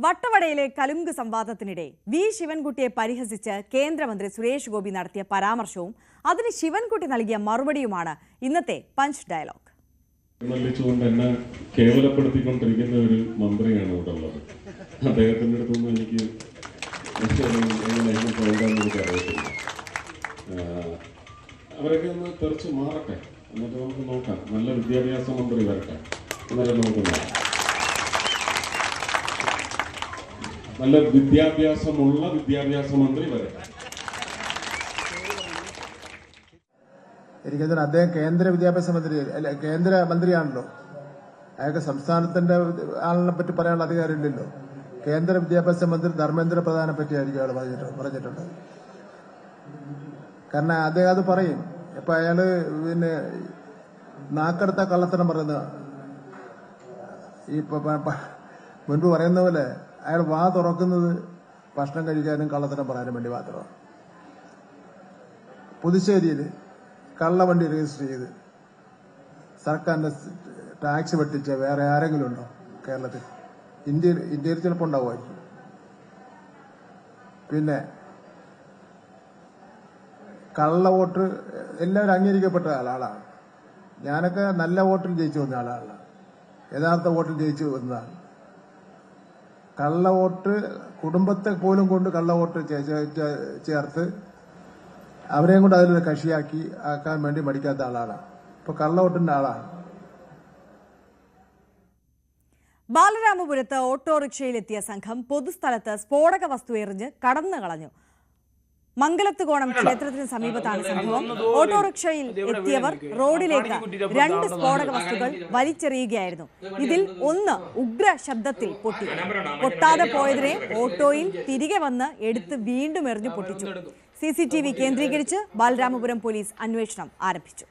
വട്ടവടയിലെ കലുങ്ക് സംവാദത്തിനിടെ V ശിവൻകുട്ടിയെ പരിഹസിച്ച് കേന്ദ്രമന്ത്രി സുരേഷ് ഗോപി നടത്തിയ പരാമർശവും അതിന് ശിവൻകുട്ടി നൽകിയ മറുപടിയുമാണ് ഇന്നത്തെ പഞ്ച് ഡയലോഗ്. എന്നെ കേവലപ്പെടുത്തിക്കൊണ്ടിരിക്കുന്ന ഒരു മന്ത്രിയാണ് ഇവിടെ ഉള്ളത്. അദ്ദേഹത്തിൻ്റെ അടുത്തൊന്നും എനിക്ക് അറിയത്തില്ല. അവരൊക്കെ ഒന്ന് തെറിച്ച് മാറട്ടെ, എന്നിട്ട് നമുക്ക് നോക്കാം. നല്ല വിദ്യാഭ്യാസ മന്ത്രി വരട്ടെ, എന്നിട്ട് നമുക്ക് നോക്കാം. നല്ല വിദ്യാഭ്യാസമുള്ള വിദ്യാഭ്യാസ മന്ത്രി വരട്ടെ. എനിക്കതിന് അദ്ദേഹം കേന്ദ്ര വിദ്യാഭ്യാസ മന്ത്രി അല്ല, കേന്ദ്ര മന്ത്രിയാണല്ലോ. അയാൾക്ക് സംസ്ഥാനത്തിന്റെ ആളിനെ പറ്റി പറയാനുള്ള അധികാരമില്ലല്ലോ. കേന്ദ്ര വിദ്യാഭ്യാസ മന്ത്രി ധർമ്മേന്ദ്ര പ്രധാനെ പറ്റിയായിരിക്കും അയാൾ പറഞ്ഞിട്ടുണ്ട്. കാരണം അദ്ദേഹം അത് പറയും. ഇപ്പൊ അയാള് നാക്കെടുത്ത കള്ളത്തരം പറയുന്ന ഈ മുൻപ് പറയുന്ന പോലെ അയാൾ വാ തുറക്കുന്നത് ഭക്ഷണം കഴിക്കാനും കള്ളത്തരം പറയാനും വേണ്ടി മാത്രമാണ്. പുതുശ്ശേരിയിൽ കള്ളവണ്ടി രജിസ്റ്റർ ചെയ്ത് സർക്കാരിന്റെ ടാക്സ് വെട്ടിച്ച വേറെ ആരെങ്കിലും ഉണ്ടോ കേരളത്തിൽ? ഇന്ത്യയിൽ ചിലപ്പോൾ ഉണ്ടാവുമായിരിക്കും. പിന്നെ കള്ള വോട്ട് എല്ലാവരും അംഗീകരിക്കപ്പെട്ട ആളാണ്. ഞാനൊക്കെ നല്ല വോട്ടിൽ ജയിച്ചു വന്ന ആളാണ്, യഥാർത്ഥ വോട്ടിൽ ജയിച്ചു വന്നതാണ്. കള്ള വോട്ട് കുടുംബത്തെ പോലും കൊണ്ട് കള്ള വോട്ട് ചേർത്ത് അവരെയും കൊണ്ട് അതിലൊരു കക്ഷിയാക്കി ആക്കാൻ വേണ്ടി മടിക്കാത്ത ആളാണ്. ഇപ്പൊ കള്ള വോട്ടിന്റെ ആളാണ്. ബാലരാമപുരത്ത് ഓട്ടോറിക്ഷയിലെത്തിയ സംഘം പൊതുസ്ഥലത്ത് സ്ഫോടക വസ്തു എറിഞ്ഞ് കടന്നു കളഞ്ഞു. മംഗലത്തുകോണം ക്ഷേത്രത്തിന് സമീപത്താണ് സംഭവം. ഓട്ടോറിക്ഷയിൽ എത്തിയവർ റോഡിലേക്ക് 2 സ്ഫോടക വസ്തുക്കൾ വലിച്ചെറിയുകയായിരുന്നു. ഇതിൽ ഒന്ന് ഉഗ്ര ശബ്ദത്തിൽ പൊട്ടി. പൊട്ടാതെ പോയതിനെ ഓട്ടോയിൽ തിരികെ വന്ന് എടുത്ത് വീണ്ടും എറിഞ്ഞു പൊട്ടിച്ചു. CCTV കേന്ദ്രീകരിച്ച് ബാലരാമപുരം പോലീസ് അന്വേഷണം ആരംഭിച്ചു.